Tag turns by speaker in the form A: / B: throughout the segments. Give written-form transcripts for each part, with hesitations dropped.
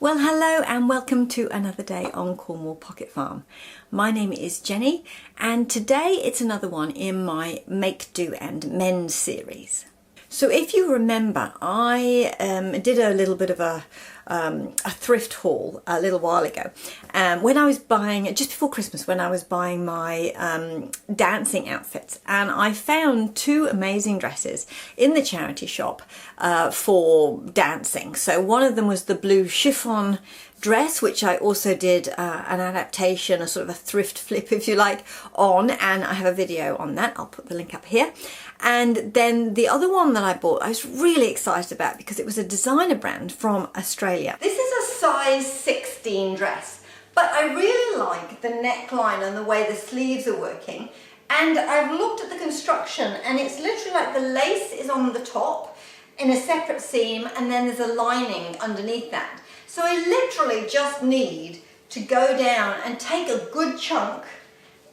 A: Well, hello and welcome to another day on Cornwall Pocket Farm. My name is Jenny and today it's another one in my Make, Do and Mend series. So if you remember, I did a little bit of a thrift haul a little while ago when I was buying, just before Christmas, when I was buying my dancing outfits, and I found two amazing dresses in the charity shop for dancing. So one of them was the blue chiffon dress, which I also did an adaptation, a sort of a thrift flip if you like, on, and I have a video on that. I'll put the link up here. And then the other one that I bought I was really excited about because it was a designer brand from Australia. This is a size 16 dress, but I really like the neckline and the way the sleeves are working, and I've looked at the construction and it's literally like the lace is on the top in a separate seam and then there's a lining underneath that. So I literally just need to go down and take a good chunk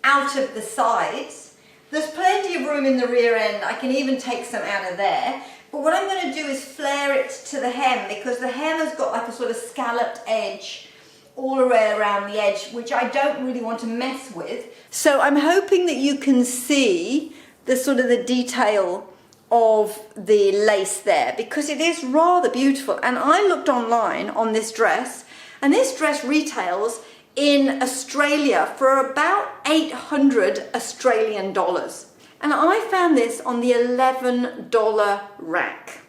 A: out of the sides. There's plenty of room in the rear end. I can even take some out of there. But what I'm going to do is flare it to the hem, because the hem has got like a sort of scalloped edge all the way around the edge, which I don't really want to mess with. So I'm hoping that you can see the sort of the detail of the lace there, because it is rather beautiful. And I looked online on this dress, and this dress retails in Australia for about 800 Australian dollars. And I found this on the $11 rack.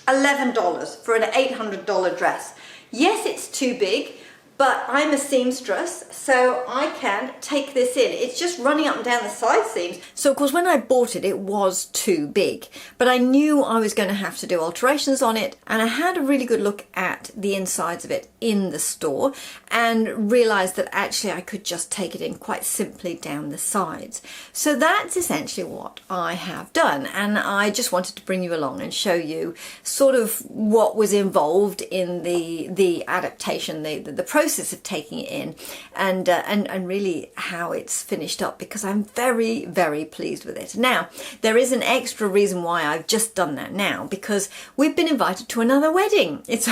A: $11 for an $800 dress. Yes, it's too big, but I'm a seamstress, so I can take this in. It's just running up and down the side seams. So of course when I bought it, it was too big, but I knew I was going to have to do alterations on it, and I had a really good look at the insides of it in the store and realized that actually I could just take it in quite simply down the sides. So that's essentially what I have done, and I just wanted to bring you along and show you sort of what was involved in the adaptation, the process of taking it in, and really how it's finished up, because I'm very, very pleased with it. Now, there is an extra reason why I've just done that now, because we've been invited to another wedding. It's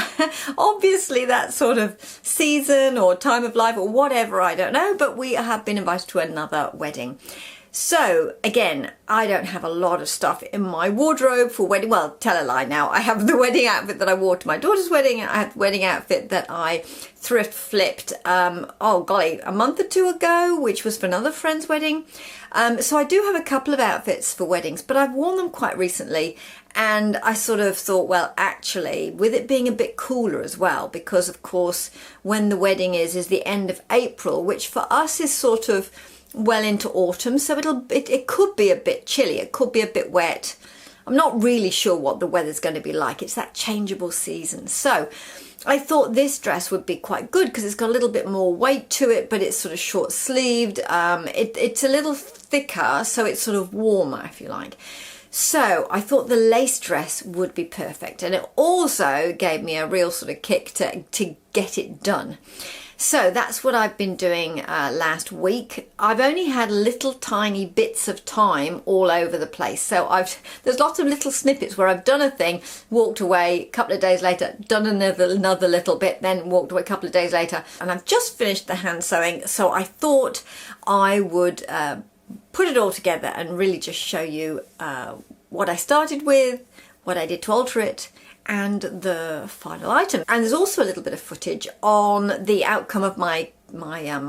A: obviously that sort of season or time of life or whatever, I don't know, but we have been invited to another wedding. So again, I don't have a lot of stuff in my wardrobe for wedding. Well, tell a lie now. I have the wedding outfit that I wore to my daughter's wedding. I have the wedding outfit that I thrift flipped, oh golly, a month or two ago, which was for another friend's wedding. So I do have a couple of outfits for weddings, but I've worn them quite recently. And I sort of thought, well, actually, with it being a bit cooler as well, because of course, when the wedding is the end of April, which for us is sort of well into autumn, so it could be a bit chilly, it could be a bit wet. I'm not really sure what the weather's going to be like. It's that changeable season. So I thought this dress would be quite good because it's got a little bit more weight to it, but it's sort of short sleeved. It's a little thicker, so it's sort of warmer, if you like. So I thought the lace dress would be perfect, and it also gave me a real sort of kick to get it done. So that's what I've been doing last week. I've only had little tiny bits of time all over the place. So there's lots of little snippets where I've done a thing, walked away, a couple of days later, done another little bit, then walked away a couple of days later. And I've just finished the hand sewing. So I thought I would put it all together and really just show you what I started with, what I did to alter it, and the final item. And there's also a little bit of footage on the outcome of my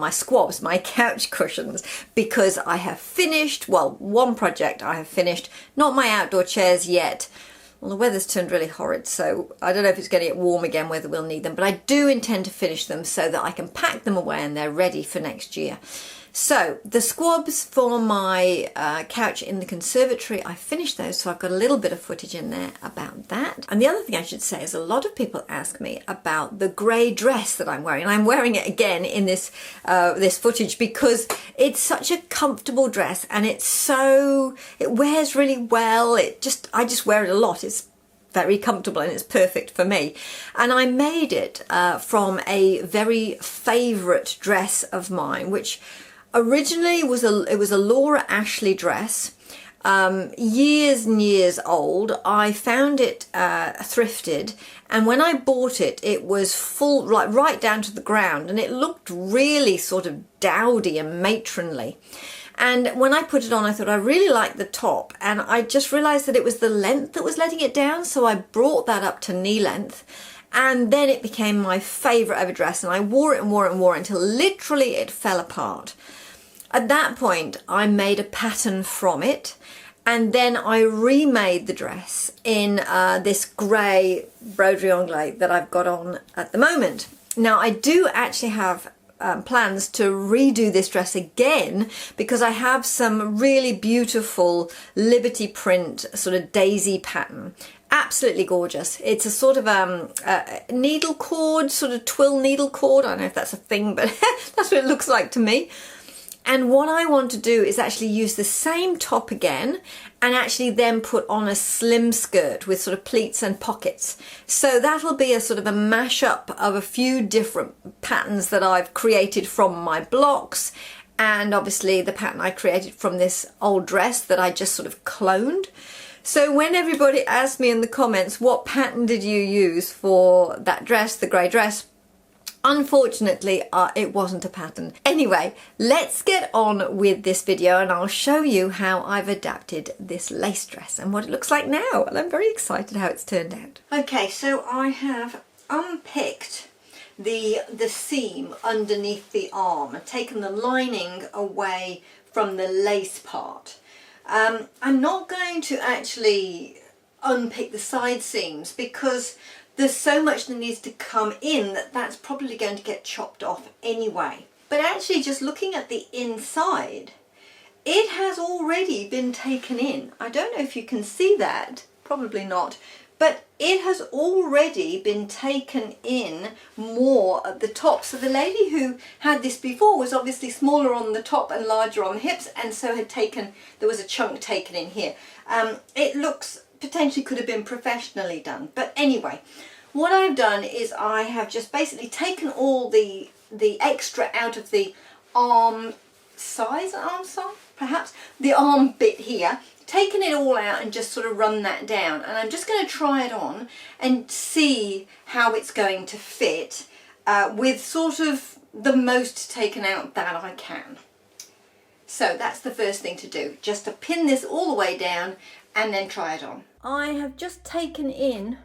A: squabs, my couch cushions, because I have finished, well, one project I have finished, not my outdoor chairs yet. Well, the weather's turned really horrid, so I don't know if it's going to get warm again, whether we'll need them, but I do intend to finish them so that I can pack them away and they're ready for next year. So the squabs for my couch in the conservatory, I finished those, so I've got a little bit of footage in there about that. And the other thing I should say is a lot of people ask me about the grey dress that I'm wearing, and I'm wearing it again in this this footage because it's such a comfortable dress, and it wears really well. I just wear it a lot. It's very comfortable and it's perfect for me. And I made it from a very favourite dress of mine, which originally was a Laura Ashley dress, years and years old. I found it thrifted, and when I bought it, it was full, like right down to the ground, and it looked really sort of dowdy and matronly. And when I put it on, I thought I really liked the top, and I just realized that it was the length that was letting it down, so I brought that up to knee length, and then it became my favorite ever dress, and I wore it and wore it and wore it until literally it fell apart. At that point, I made a pattern from it, and then I remade the dress in this grey broderie anglais that I've got on at the moment. Now, I do actually have plans to redo this dress again, because I have some really beautiful Liberty print sort of daisy pattern. Absolutely gorgeous. It's a sort of needle cord, sort of twill needle cord. I don't know if that's a thing, but that's what it looks like to me. And what I want to do is actually use the same top again, and actually then put on a slim skirt with sort of pleats and pockets. So that'll be a sort of a mashup of a few different patterns that I've created from my blocks, and obviously the pattern I created from this old dress that I just sort of cloned. So when everybody asked me in the comments, what pattern did you use for that dress, the grey dress? Unfortunately, it wasn't a pattern. Anyway, let's get on with this video, and I'll show you how I've adapted this lace dress and what it looks like now. And I'm very excited how it's turned out. Okay, so I have unpicked the seam underneath the arm and taken the lining away from the lace part. I'm not going to actually unpick the side seams because there's so much that needs to come in that that's probably going to get chopped off anyway. But actually, just looking at the inside, it has already been taken in. I don't know if you can see that, probably not, but it has already been taken in more at the top. So the lady who had this before was obviously smaller on the top and larger on the hips, and so there was a chunk taken in here. It looks potentially could have been professionally done, but anyway, what I've done is I have just basically taken all the extra out of the arm size, perhaps, the arm bit here, taken it all out and just sort of run that down, and I'm just going to try it on and see how it's going to fit with sort of the most taken out that I can. So that's the first thing to do, just to pin this all the way down and then try it on. I have just taken in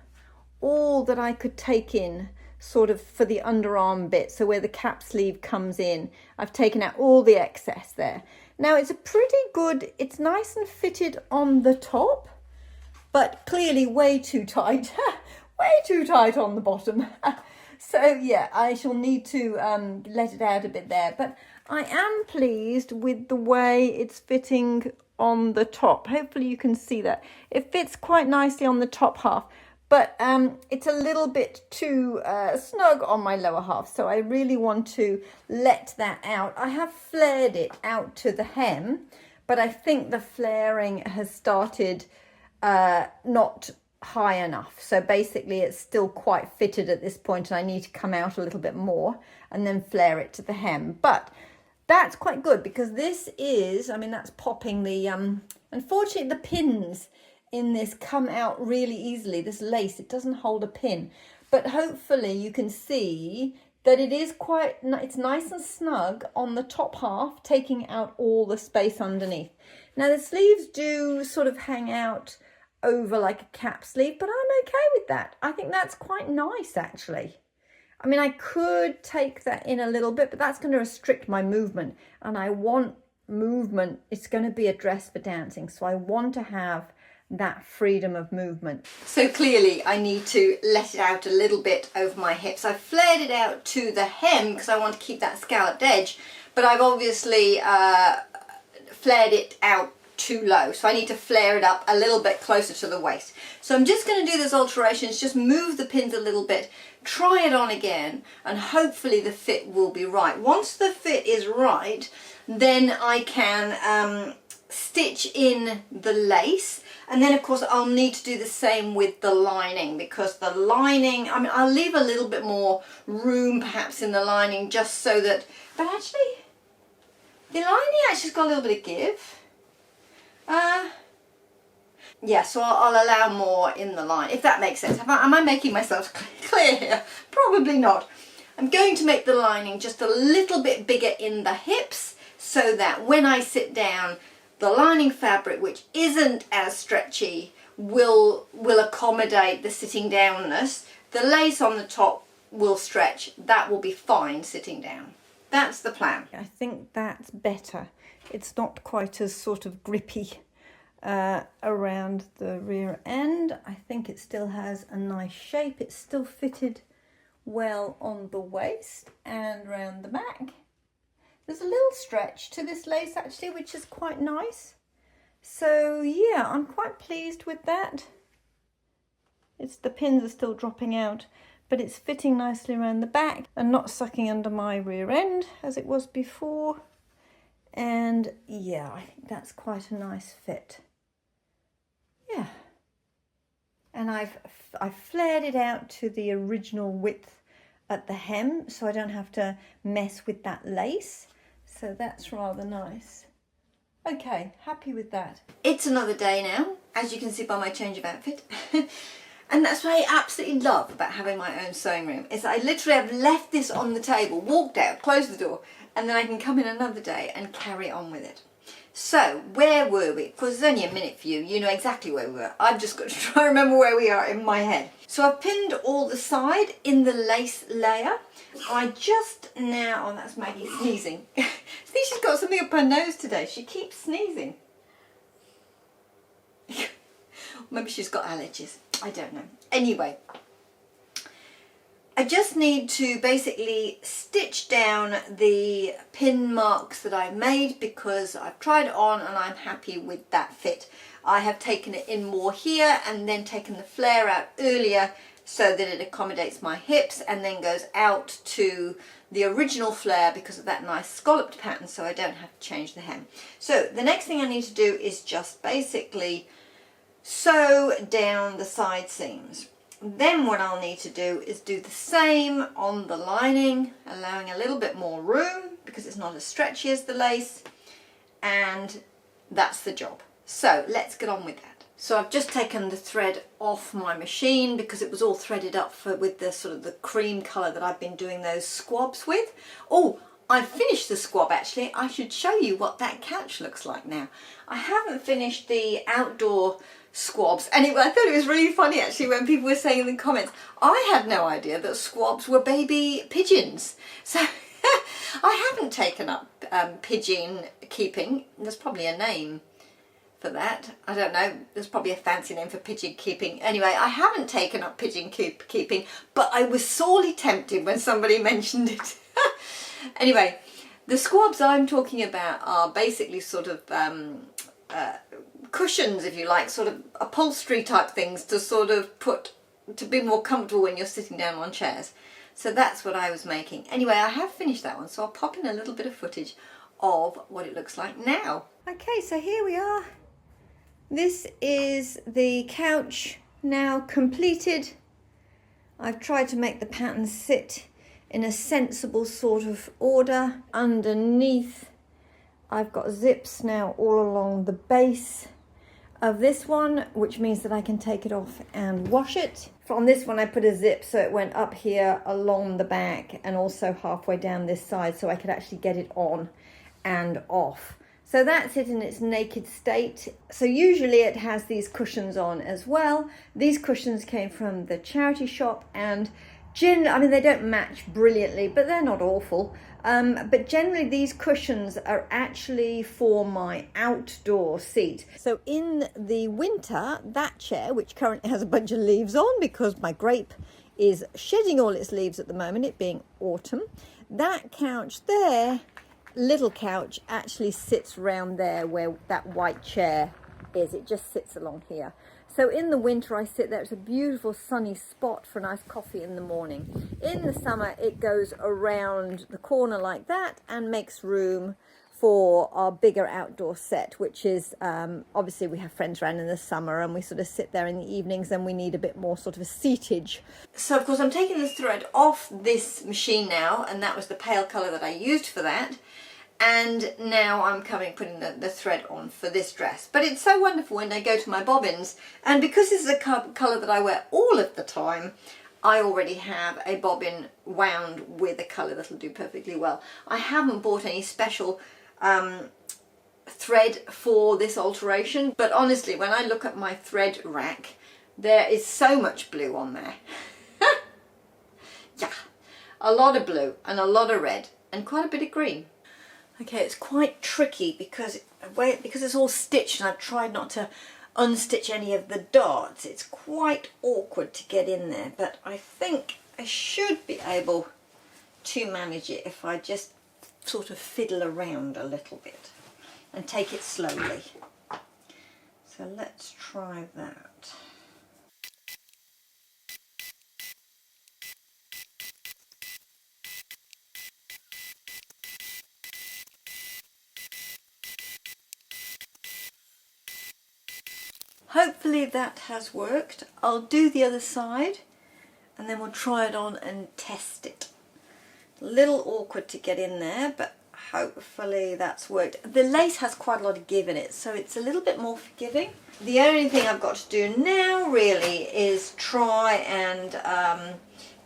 A: all that I could take in sort of for the underarm bit, so where the cap sleeve comes in, I've taken out all the excess there. Now it's a pretty good, it's nice and fitted on the top, but clearly way too tight, way too tight on the bottom. So yeah, I shall need to let it out a bit there, but I am pleased with the way it's fitting on the top. Hopefully you can see that. It fits quite nicely on the top half, but it's a little bit too snug on my lower half, so I really want to let that out. I have flared it out to the hem, but I think the flaring has started not high enough. So basically it's still quite fitted at this point, and I need to come out a little bit more and then flare it to the hem. But that's quite good, because this is, I mean, that's popping the, unfortunately the pins in this come out really easily. This lace, it doesn't hold a pin, but hopefully you can see that it is quite, it's nice and snug on the top half, taking out all the space underneath. Now the sleeves do sort of hang out over like a cap sleeve, but I'm okay with that. I think that's quite nice actually. I mean, I could take that in a little bit, but that's going to restrict my movement, and I want movement. It's going to be a dress for dancing, so I want to have that freedom of movement. So clearly I need to let it out a little bit over my hips. I've flared it out to the hem because I want to keep that scalloped edge, but I've obviously flared it out too low, so I need to flare it up a little bit closer to the waist. So I'm just going to do those alterations, just move the pins a little bit, try it on again, and hopefully the fit will be right. Once the fit is right, then I can stitch in the lace, and then of course I'll need to do the same with the lining, because the lining, I mean, I'll leave a little bit more room perhaps in the lining, just so that, but actually the lining actually's got a little bit of give. yeah, so I'll allow more in the line, if that makes sense. Am I making myself clear here? Probably not. I'm going to make the lining just a little bit bigger in the hips so that when I sit down, the lining fabric, which isn't as stretchy, will accommodate the sitting downness. The lace on the top will stretch. That will be fine sitting down. That's the plan. I think that's better. It's not quite as sort of grippy around the rear end. I think it still has a nice shape. It's still fitted well on the waist and around the back. There's a little stretch to this lace actually, which is quite nice. So yeah, I'm quite pleased with that. The pins are still dropping out, but it's fitting nicely around the back and not sucking under my rear end as it was before. And yeah, I think that's quite a nice fit. Yeah. And I've flared it out to the original width at the hem, so I don't have to mess with that lace. So that's rather nice. Okay, happy with that. It's another day now, as you can see by my change of outfit. And that's what I absolutely love about having my own sewing room, is that I literally have left this on the table, walked out, closed the door, and then I can come in another day and carry on with it. So, where were we? Of course, it's only a minute for you. You know exactly where we were. I've just got to try and remember where we are in my head. So I've pinned all the side in the lace layer. I just now... Oh, that's Maggie sneezing. I think she's got something up her nose today. She keeps sneezing. Maybe she's got allergies. I don't know. Anyway, I just need to basically stitch down the pin marks that I made because I've tried it on and I'm happy with that fit. I have taken it in more here and then taken the flare out earlier so that it accommodates my hips and then goes out to the original flare because of that nice scalloped pattern, so I don't have to change the hem. So the next thing I need to do is just basically sew down the side seams. Then what I'll need to do is do the same on the lining, allowing a little bit more room because it's not as stretchy as the lace, and that's the job. So let's get on with that. So I've just taken the thread off my machine because it was all threaded up with the sort of the cream colour that I've been doing those squabs with. Oh, I've finished the squab actually. I should show you what that couch looks like now. I haven't finished the outdoor squabs. Anyway, I thought it was really funny actually when people were saying in the comments, I had no idea that squabs were baby pigeons. So I haven't taken up pigeon keeping. There's probably a name for that. I don't know. There's probably a fancy name for pigeon keeping. Anyway, I haven't taken up pigeon keeping, but I was sorely tempted when somebody mentioned it. Anyway, the squabs I'm talking about are basically sort of cushions, if you like, sort of upholstery type things to sort of to be more comfortable when you're sitting down on chairs. So that's what I was making. Anyway, I have finished that one, so I'll pop in a little bit of footage of what it looks like now. Okay, so here we are. This is the couch now completed. I've tried to make the pattern sit in a sensible sort of order. Underneath, I've got zips now all along the base of this one, which means that I can take it off and wash it. From this one I put a zip so it went up here along the back and also halfway down this side so I could actually get it on and off. So that's it in its naked state. So usually it has these cushions on as well. These cushions came from the charity shop and I mean, they don't match brilliantly, but they're not awful. But generally these cushions are actually for my outdoor seat. So in the winter, that chair, which currently has a bunch of leaves on because my grape is shedding all its leaves at the moment, it being autumn, that couch there, little couch, actually sits round there where that white chair is. It just sits along here. So in the winter I sit there. It's a beautiful sunny spot for a nice coffee in the morning. In the summer it goes around the corner like that and makes room for our bigger outdoor set, which is obviously we have friends around in the summer and we sort of sit there in the evenings and we need a bit more sort of a seatage. So of course I'm taking the thread off this machine now, and that was the pale colour that I used for that. And now I'm putting the thread on for this dress. But it's so wonderful when I go to my bobbins, and because this is a colour that I wear all of the time, I already have a bobbin wound with a colour that'll do perfectly well. I haven't bought any special thread for this alteration, but honestly, when I look at my thread rack, there is so much blue on there. Yeah, a lot of blue and a lot of red and quite a bit of green. Okay, it's quite tricky because it's all stitched, and I've tried not to unstitch any of the darts. It's quite awkward to get in there, but I think I should be able to manage it if I just sort of fiddle around a little bit and take it slowly. So let's try that. Hopefully that has worked. I'll do the other side and then we'll try it on and test it. A little awkward to get in there, but hopefully that's worked. The lace has quite a lot of give in it, so it's a little bit more forgiving. The only thing I've got to do now really is try and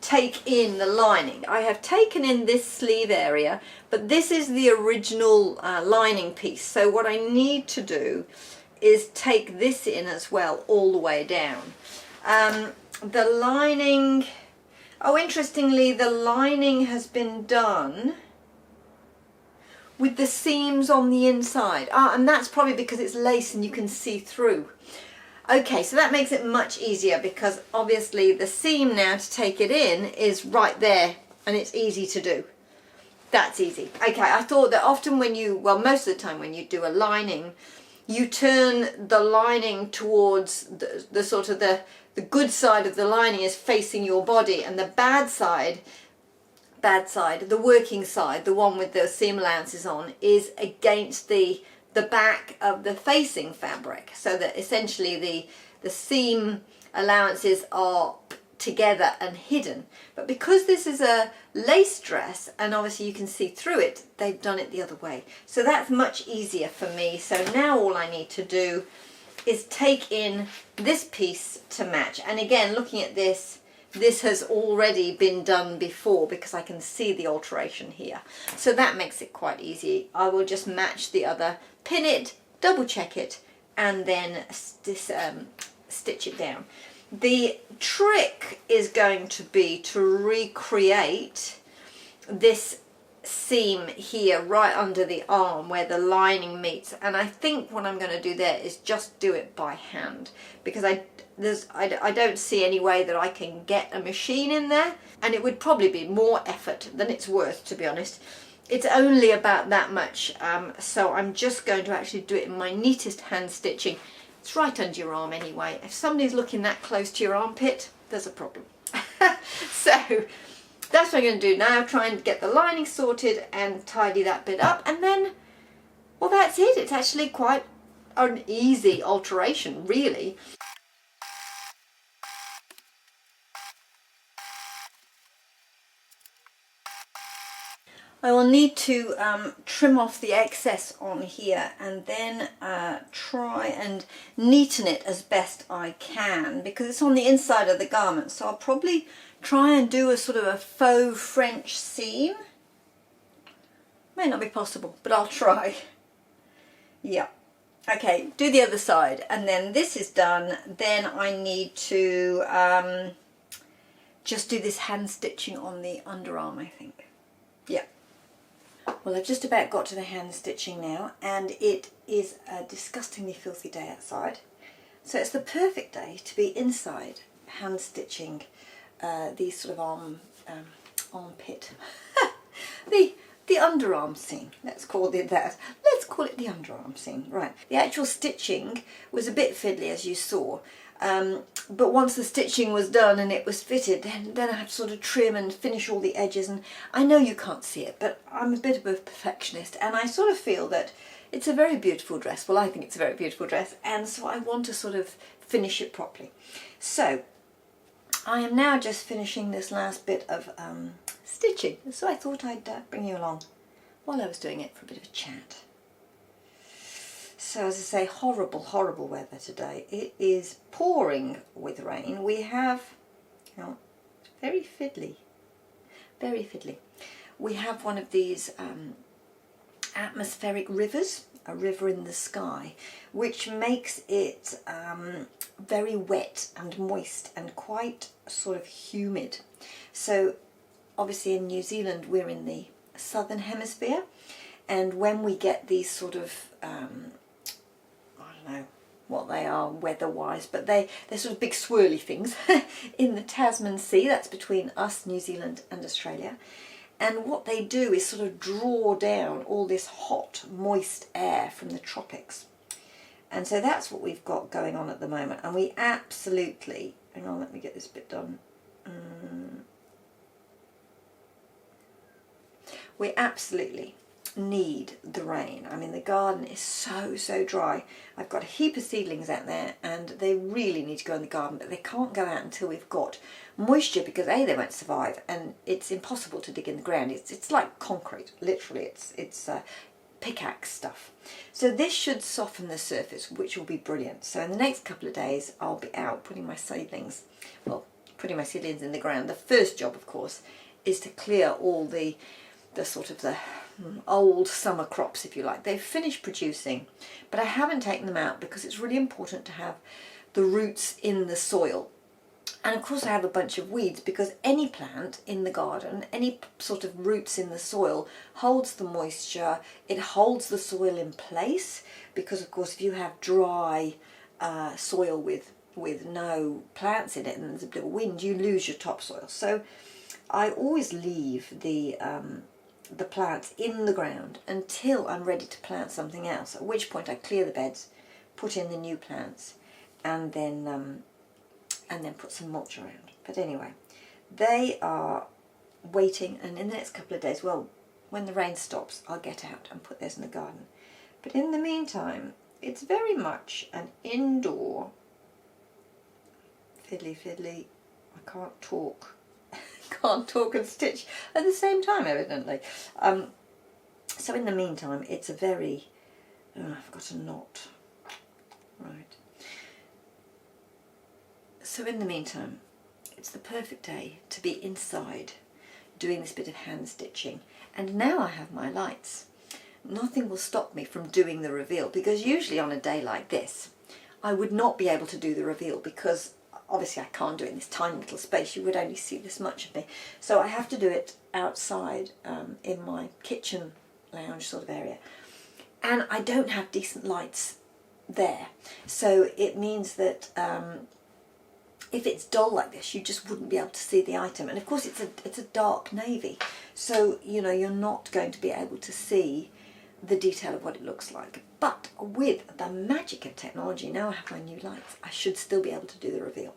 A: take in the lining. I have taken in this sleeve area, but this is the original lining piece. So what I need to do is take this in as well, all the way down. The lining, oh, interestingly, the lining has been done with the seams on the inside. And that's probably because it's lace and you can see through. Okay, so that makes it much easier because obviously the seam now to take it in is right there and it's easy to do. That's easy. Okay, I thought that often when you, well, most of the time when you do a lining, you turn the lining towards the sort of the good side of the lining is facing your body, and the bad side, the working side, the one with the seam allowances on, is against the back of the facing fabric, so that essentially the seam allowances are together and hidden. But because this is a lace dress and obviously you can see through it, they've done it the other way, so that's much easier for me. So now all I need to do is take in this piece to match, and again, looking at this has already been done before because I can see the alteration here, so that makes it quite easy. I will just match the other, pin it, double check it, and then stitch it down. The trick is going to be to recreate this seam here right under the arm where the lining meets, and I think what I'm going to do there is just do it by hand because I don't see any way that I can get a machine in there, and it would probably be more effort than it's worth, to be honest. It's only about that much, so I'm just going to actually do it in my neatest hand stitching. It's right under your arm anyway. If somebody's looking that close to your armpit, there's a problem. So that's what I'm going to do now, try and get the lining sorted and tidy that bit up, and then, well, that's it. It's actually quite an easy alteration, really. I will need to trim off the excess on here and then try and neaten it as best I can because it's on the inside of the garment, so I'll probably try and do a sort of a faux French seam. May not be possible, but I'll try. Yeah. Okay, do the other side, and then this is done. Then I need to just do this hand stitching on the underarm, I think. Yeah. Well, I've just about got to the hand stitching now, and it is a disgustingly filthy day outside. So it's the perfect day to be inside hand stitching these sort of armpit, the underarm seam. Let's call it that. Let's call it the underarm seam. Right. The actual stitching was a bit fiddly, as you saw. But once the stitching was done and it was fitted, then I had to sort of trim and finish all the edges, and I know you can't see it, but I'm a bit of a perfectionist and I sort of feel that it's a very beautiful dress. Well, I think it's a very beautiful dress, and so I want to sort of finish it properly. So I am now just finishing this last bit of stitching, so I thought I'd bring you along while I was doing it for a bit of a chat. So as I say, horrible, horrible weather today. It is pouring with rain. We have, oh, very fiddly, very fiddly. We have one of these atmospheric rivers, a river in the sky, which makes it very wet and moist and quite sort of humid. So obviously in New Zealand we're in the southern hemisphere, and when we get these sort of I don't know what they are weather-wise, but they're sort of big swirly things in the Tasman Sea. That's between us, New Zealand and Australia. And what they do is sort of draw down all this hot, moist air from the tropics. And so that's what we've got going on at the moment. And we absolutely, hang on, let me get this bit done. We absolutely need the rain. I mean, the garden is so dry. I've got a heap of seedlings out there and they really need to go in the garden, but they can't go out until we've got moisture, because A, they won't survive, and it's impossible to dig in the ground. It's like concrete, literally. It's pickaxe stuff. So this should soften the surface, which will be brilliant. So in the next couple of days I'll be out putting my seedlings in the ground. The first job, of course, is to clear all the sort of the old summer crops, if you like. They've finished producing, but I haven't taken them out because it's really important to have the roots in the soil. And of course I have a bunch of weeds, because any plant in the garden, any sort of roots in the soil, holds the moisture, it holds the soil in place, because of course if you have dry soil with no plants in it and there's a bit of wind, you lose your topsoil. So I always leave the plants in the ground until I'm ready to plant something else, at which point I clear the beds, put in the new plants, and then put some mulch around. But anyway, they are waiting, and in the next couple of days, well, when the rain stops, I'll get out and put those in the garden. But in the meantime, it's very much an indoor fiddly. I can't talk. Can't talk and stitch at the same time, evidently. So in the meantime, it's a very... Oh, I've got a knot. Right. So in the meantime, it's the perfect day to be inside doing this bit of hand stitching. And now I have my lights. Nothing will stop me from doing the reveal, because usually on a day like this, I would not be able to do the reveal, because obviously I can't do it in this tiny little space. You would only see this much of me. So I have to do it outside in my kitchen lounge sort of area. And I don't have decent lights there. So it means that if it's dull like this, you just wouldn't be able to see the item. And of course it's a dark navy. So, you know, you're not going to be able to see the detail of what it looks like. But with the magic of technology, now I have my new lights, I should still be able to do the reveal.